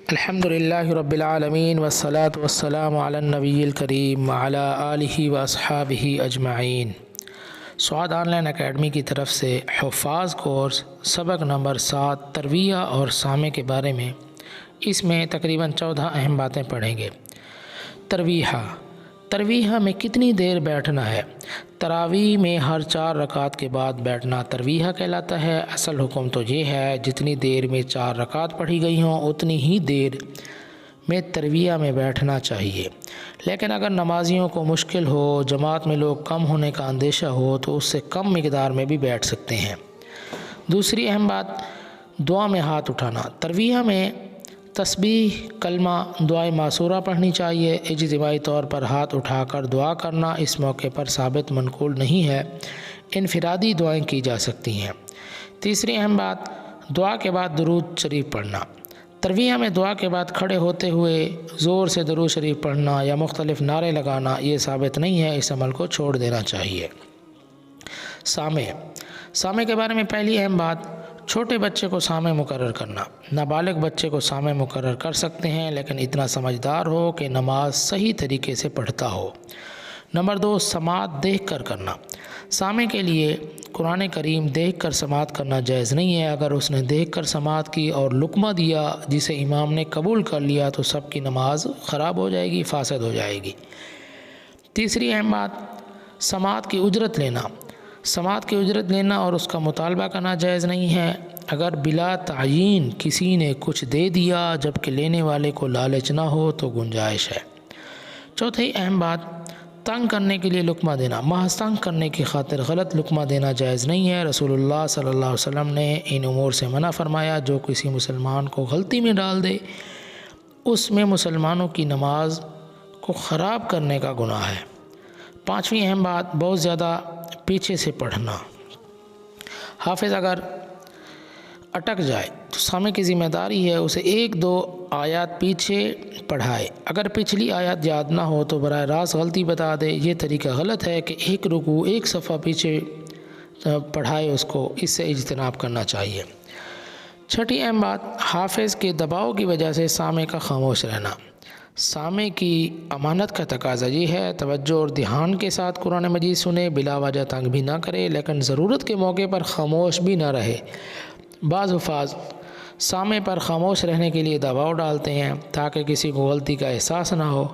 الحمدللہ رب العالمین والصلاة والسلام علی النبی الکریم وعلی آلہ واصحابہ اجمعین۔ سعاد آن لائن اکیڈمی کی طرف سے حفاظ کورس سبق نمبر 7 ترویہ اور سامع کے بارے میں، اس میں تقریباً 14 اہم باتیں پڑھیں گے۔ ترویہ میں کتنی دیر بیٹھنا ہے؟ تراویح میں ہر 4 رکعت کے بعد بیٹھنا ترویہ کہلاتا ہے۔ اصل حکم تو یہ ہے جتنی دیر میں 4 رکعت پڑھی گئی ہوں اتنی ہی دیر میں ترویہ میں بیٹھنا چاہیے، لیکن اگر نمازیوں کو مشکل ہو، جماعت میں لوگ کم ہونے کا اندیشہ ہو تو اس سے کم مقدار میں بھی بیٹھ سکتے ہیں۔ دوسری اہم بات، دعا میں ہاتھ اٹھانا۔ ترویہ میں تسبیح، کلمہ، دعائے معصورہ پڑھنی چاہیے۔ اجتماعی طور پر ہاتھ اٹھا کر دعا کرنا اس موقع پر ثابت منقول نہیں ہے، انفرادی دعائیں کی جا سکتی ہیں۔ تیسری اہم بات، دعا کے بعد درود شریف پڑھنا۔ ترویہ میں دعا کے بعد کھڑے ہوتے ہوئے زور سے درود شریف پڑھنا یا مختلف نعرے لگانا یہ ثابت نہیں ہے، اس عمل کو چھوڑ دینا چاہیے۔ سامع کے بارے میں پہلی اہم بات، چھوٹے بچے کو سامع مقرر کرنا۔ نابالغ بچے کو سامع مقرر کر سکتے ہیں، لیکن اتنا سمجھدار ہو کہ نماز صحیح طریقے سے پڑھتا ہو۔ نمبر 2، سماعت دیکھ کر کرنا۔ سامع کے لیے قرآن کریم دیکھ کر سماعت کرنا جائز نہیں ہے۔ اگر اس نے دیکھ کر سماعت کی اور لقمہ دیا جسے امام نے قبول کر لیا تو سب کی نماز خراب ہو جائے گی، فاسد ہو جائے گی۔ تیسری اہم بات، سماعت کی اجرت لینا۔ سماعت کی اجرت لینا اور اس کا مطالبہ کرنا جائز نہیں ہے۔ اگر بلا تعیین کسی نے کچھ دے دیا جبکہ لینے والے کو لالچ نہ ہو تو گنجائش ہے۔ چوتھی اہم بات، تنگ کرنے کے لیے لقمہ دینا۔ محض تنگ کرنے کی خاطر غلط لقمہ دینا جائز نہیں ہے۔ رسول اللہ صلی اللہ علیہ وسلم نے ان امور سے منع فرمایا۔ جو کسی مسلمان کو غلطی میں ڈال دے اس میں مسلمانوں کی نماز کو خراب کرنے کا گناہ ہے۔ پانچویں اہم بات، بہت زیادہ پیچھے سے پڑھنا۔ حافظ اگر اٹک جائے تو سامع کی ذمہ داری ہے اسے 1-2 آیات پیچھے پڑھائے۔ اگر پچھلی آیات یاد نہ ہو تو براہ راست غلطی بتا دے۔ یہ طریقہ غلط ہے کہ ایک رکوع 1 صفحہ پیچھے پڑھائے اس کو، اس سے اجتناب کرنا چاہیے۔ چھٹی اہم بات، حافظ کے دباؤ کی وجہ سے سامع کا خاموش رہنا۔ سامع کی امانت کا تقاضا یہ ہے توجہ اور دھیان کے ساتھ قرآن مجید سنے، بلا وجہ تنگ بھی نہ کرے، لیکن ضرورت کے موقع پر خاموش بھی نہ رہے۔ بعض حفاظ سامع پر خاموش رہنے کے لیے دباؤ ڈالتے ہیں تاکہ کسی کو غلطی کا احساس نہ ہو،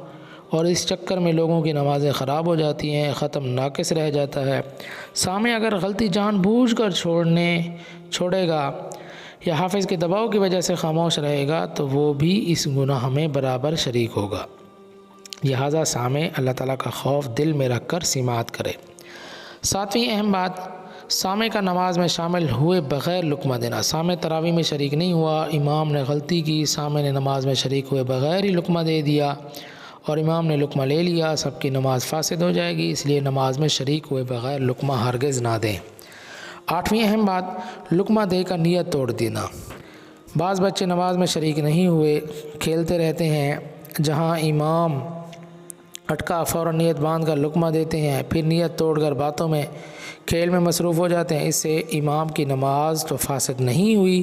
اور اس چکر میں لوگوں کی نمازیں خراب ہو جاتی ہیں، ختم ناقص رہ جاتا ہے۔ سامع اگر غلطی جان بوجھ کر چھوڑے گا یا حافظ کے دباؤ کی وجہ سے خاموش رہے گا تو وہ بھی اس گناہ میں برابر شریک ہوگا۔ لہٰذا سامع اللہ تعالیٰ کا خوف دل میں رکھ کر سماعت کرے۔ ساتویں اہم بات، سامع کا نماز میں شامل ہوئے بغیر لقمہ دینا۔ سامع تراویح میں شریک نہیں ہوا، امام نے غلطی کی، سامع نے نماز میں شریک ہوئے بغیر ہی لقمہ دے دیا اور امام نے لقمہ لے لیا، سب کی نماز فاسد ہو جائے گی، اس لیے نماز میں شریک ہوئے بغیر لقمہ ہرگز نہ دیں۔ آٹھویں اہم بات، لقمہ دے کر نیت توڑ دینا۔ بعض بچے نماز میں شریک نہیں ہوئے کھیلتے رہتے ہیں، جہاں امام اٹکا فوراً نیت باندھ کر لقمہ دیتے ہیں، پھر نیت توڑ کر باتوں میں کھیل میں مصروف ہو جاتے ہیں۔ اس سے امام کی نماز تو فاسد نہیں ہوئی،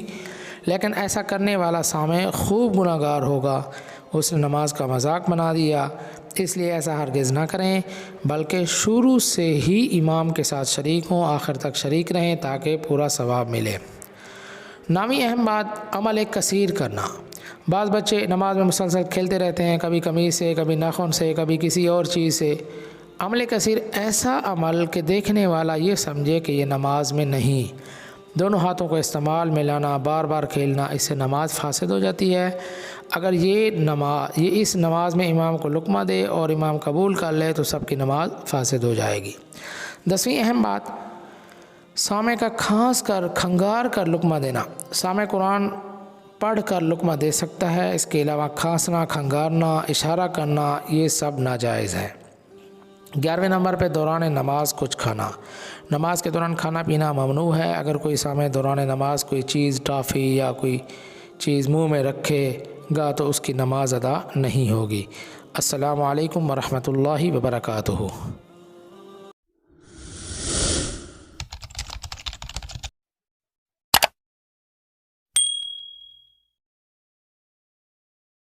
لیکن ایسا کرنے والا سامع خوب گناہ گار ہوگا، اس نے نماز کا مذاق بنا دیا۔ اس لیے ایسا ہرگز نہ کریں، بلکہ شروع سے ہی امام کے ساتھ شریک ہوں، آخر تک شریک رہیں تاکہ پورا ثواب ملے۔ نویں اہم بات، عمل کثیر کرنا۔ بعض بچے نماز میں مسلسل کھیلتے رہتے ہیں، کبھی قمیص سے، کبھی ناخن سے، کبھی کسی اور چیز سے۔ عمل کثیر ایسا عمل کہ دیکھنے والا یہ سمجھے کہ یہ نماز میں نہیں۔ دونوں ہاتھوں کو استعمال میں لانا، بار بار کھیلنا، اس سے نماز فاسد ہو جاتی ہے۔ اگر یہ اس نماز میں امام کو لقمہ دے اور امام قبول کر لے تو سب کی نماز فاسد ہو جائے گی۔ 10ویں اہم بات، سامع کا کھانس کر کھنگار کر لقمہ دینا۔ سامع قرآن پڑھ کر لقمہ دے سکتا ہے، اس کے علاوہ کھانسنا، کھنگارنا، اشارہ کرنا یہ سب ناجائز ہے۔ 11ویں نمبر پہ دوران نماز کچھ کھانا۔ نماز کے دوران کھانا پینا ممنوع ہے۔ اگر کوئی سامع دوران نماز کوئی چیز، ٹافی یا کوئی چیز منہ میں رکھے گا تو اس کی نماز ادا نہیں ہوگی۔ السلام علیکم ورحمۃ اللہ وبرکاتہ۔